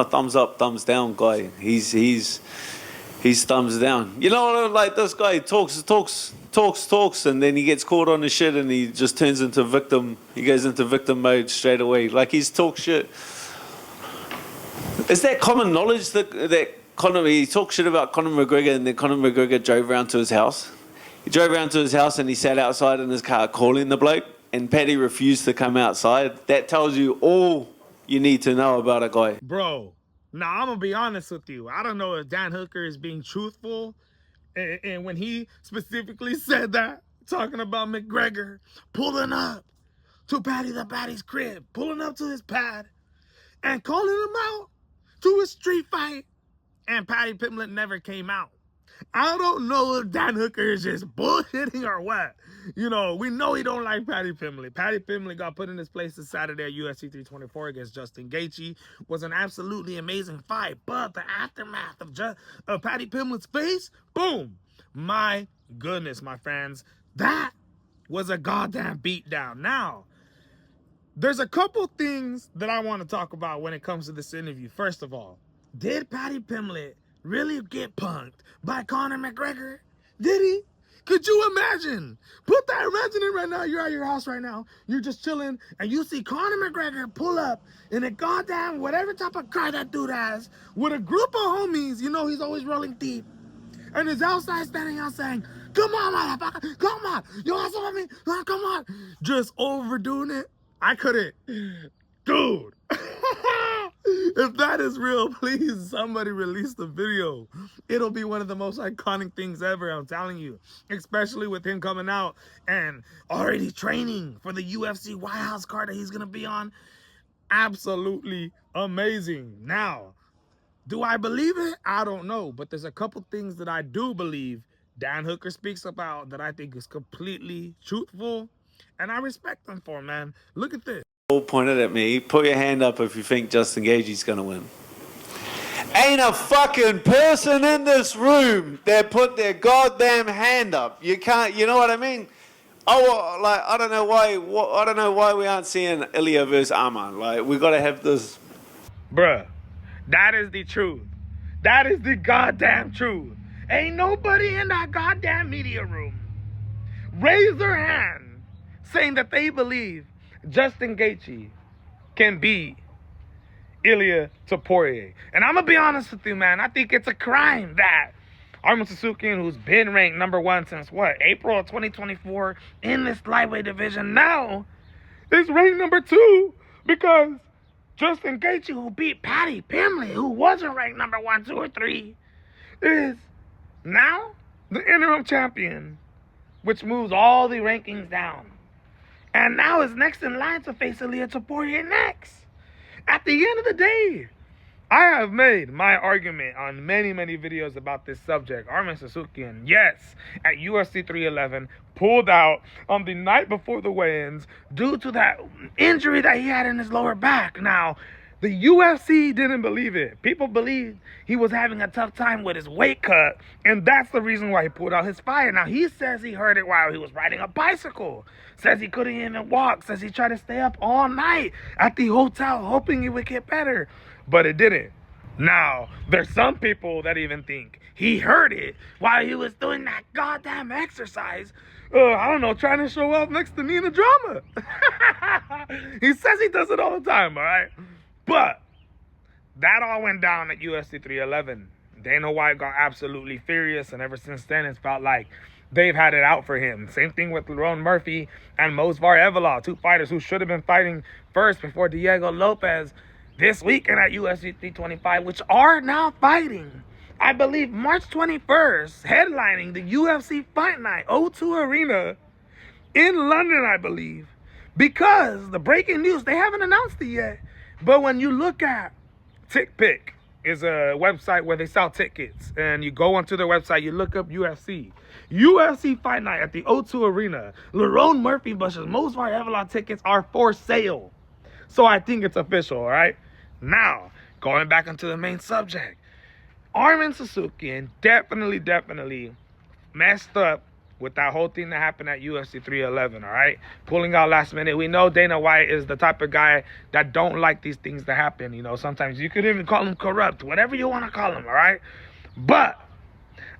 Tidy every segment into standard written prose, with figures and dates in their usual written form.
a thumbs up, thumbs down guy. He's thumbs down. You know, like this guy talks, and then he gets caught on his shit, and he just turns into victim. He goes into victim mode straight away. Like he's talk shit. Is that common knowledge that Conor, he talked shit about Conor McGregor, and then Conor McGregor drove around to his house? He drove around to his house and he sat outside in his car calling the bloke, and Paddy refused to come outside. That tells you all you need to know about a guy. Bro, now I'm going to be honest with you. I don't know if Dan Hooker is being truthful. And when he specifically said that, talking about McGregor pulling up to Paddy's crib, pulling up to his pad, and calling him out to a street fight, and Paddy Pimblett never came out. I don't know if Dan Hooker is just bullshitting or what. You know, we know he don't like Paddy Pimblett. Paddy Pimblett got put in his place this Saturday at UFC 324 against Justin Gaethje. Was an absolutely amazing fight, but the aftermath of Paddy Pimblett's face, boom. My goodness, my friends, that was a goddamn beatdown. Now, there's a couple things that I want to talk about when it comes to this interview. First of all, did Paddy Pimblett really get punked by Conor McGregor? Did he? Could you imagine? Imagine it right now. You're at your house right now. You're just chilling, and you see Conor McGregor pull up in a goddamn whatever type of car that dude has with a group of homies. You know he's always rolling deep. And he's outside standing out saying, "Come on, motherfucker, come on. You want some of me? Come on." Just overdoing it. I couldn't. Dude. If that is real, please, somebody release the video. It'll be one of the most iconic things ever, I'm telling you. Especially with him coming out and already training for the UFC White House card that he's going to be on. Absolutely amazing. Now, do I believe it? I don't know. But there's a couple things that I do believe Dan Hooker speaks about that I think is completely truthful. And I respect him for, man. Look at this. All pointed at me. Put your hand up if you think Justin Gaethje's gonna win. Ain't a fucking person in this room that put their goddamn hand up. You can't. You know what I mean? Oh, like I don't know why we aren't seeing Ilya versus Arman. Like we gotta have this. Bruh, that is the truth. That is the goddamn truth. Ain't nobody in that goddamn media room raise their hand saying that they believe Justin Gaethje can beat Ilya Topuria. And I'm going to be honest with you, man. I think it's a crime that Arman Tsutsukian, who's been ranked #1 since, what, April of 2024 in this lightweight division, now is ranked #2 because Justin Gaethje, who beat Paddy Pimblett, who wasn't ranked #1, 2, or 3, is now the interim champion, which moves all the rankings down. And now is next in line to face Ilya Topuria next. At the end of the day, I have made my argument on many, many videos about this subject. Arman Tsutsukian, yes, at UFC 311, pulled out on the night before the weigh-ins due to that injury that he had in his lower back. Now, the UFC didn't believe it. People believed he was having a tough time with his weight cut, and that's the reason why he pulled out his fight. Now, he says he heard it while he was riding a bicycle. Says he couldn't even walk. Says he tried to stay up all night at the hotel hoping it would get better, but it didn't. Now, there's some people that even think he heard it while he was doing that goddamn exercise. I don't know, trying to show off next to Nina Drama. He says he does it all the time, all right? But that all went down at UFC 311. Dana White got absolutely furious, and ever since then, it's felt like they've had it out for him. Same thing with Lerone Murphy and Movsar Evloev, two fighters who should have been fighting first before Diego Lopez this weekend at UFC 325, which are now fighting, I believe, March 21st, headlining the UFC Fight Night O2 Arena in London, I believe. Because the breaking news, they haven't announced it yet, but when you look at TickPick, is a website where they sell tickets, and you go onto their website, you look up UFC Fight Night at the O2 Arena. Lerone Murphy versus Movsar Evloev tickets are for sale. So I think it's official, all right? Now, going back into the main subject, Arman Tsutsukian definitely messed up with that whole thing that happened at UFC 311, all right? Pulling out last minute. We know Dana White is the type of guy that don't like these things to happen. You know, sometimes you could even call him corrupt, whatever you want to call him, all right? But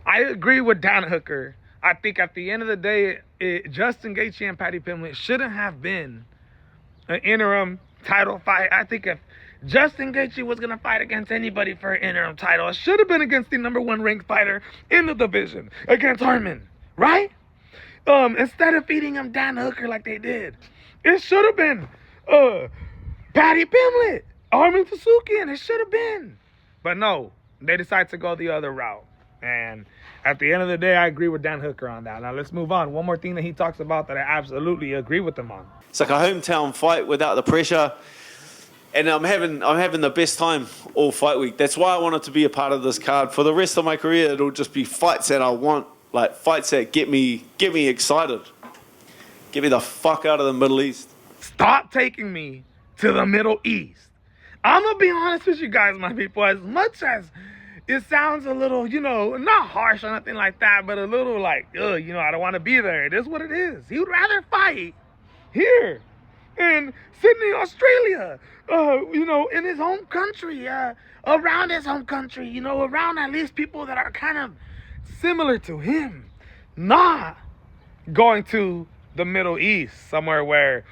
I agree with Dan Hooker. I think at the end of the day, Justin Gaethje and Paddy Pimblett shouldn't have been an interim title fight. I think if Justin Gaethje was going to fight against anybody for an interim title, it should have been against the #1 ranked fighter in the division, against Harmon, right? Instead of feeding him Dan Hooker like they did, it should have been Paddy Pimblett, Harmon Tsuki, and it should have been. But no, they decided to go the other route. And at the end of the day, I agree with Dan Hooker on that. Now let's move on. One more thing that he talks about that I absolutely agree with him on. It's like a hometown fight without the pressure. And I'm having the best time all fight week. That's why I wanted to be a part of this card. For the rest of my career, it'll just be fights that I want, like fights that get me excited. Get me the fuck out of the Middle East. Stop taking me to the Middle East. I'm gonna be honest with you guys, my people. As much as it sounds a little, you know, not harsh or nothing like that, but a little like, you know, I don't want to be there. It is what it is. He would rather fight here in Sydney, Australia, you know, in his home country, around his home country, you know, around at least people that are kind of similar to him, not going to the Middle East, somewhere where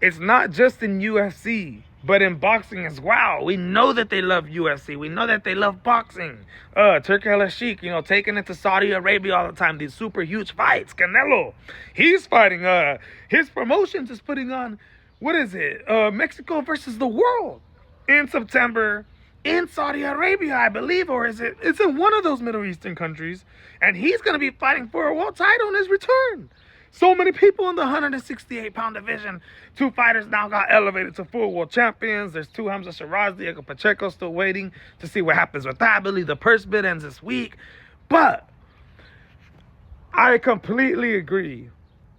it's not just in UFC, but in boxing as well. We know that they love UFC. We know that they love boxing. Turki Al-Sheikh, you know, taking it to Saudi Arabia all the time. These super huge fights. Canelo, he's fighting. His promotions is putting on, what is it? Mexico versus the world in September in Saudi Arabia, I believe. Or is it? It's in one of those Middle Eastern countries. And he's going to be fighting for a world title in his return. So many people in the 168-pound division. 2 fighters now got elevated to full world champions. There's 2 Hamza Shiraz, Diego Pacheco still waiting to see what happens with that. I believe the purse bid ends this week. But I completely agree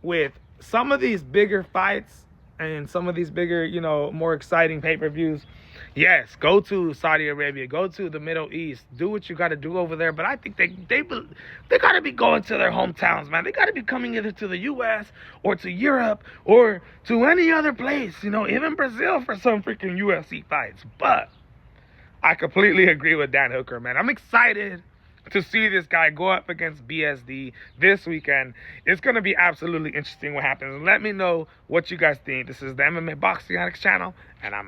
with some of these bigger fights and some of these bigger, you know, more exciting pay-per-views. Yes, go to Saudi Arabia, go to the Middle East, do what you got to do over there. But I think they got to be going to their hometowns, man. They got to be coming either to the U.S. or to Europe or to any other place, you know, even Brazil for some freaking UFC fights. But I completely agree with Dan Hooker, man. I'm excited to see this guy go up against BSD this weekend. It's going to be absolutely interesting what happens. Let me know what you guys think. This is the MMA Boxing Addicts channel, and I'm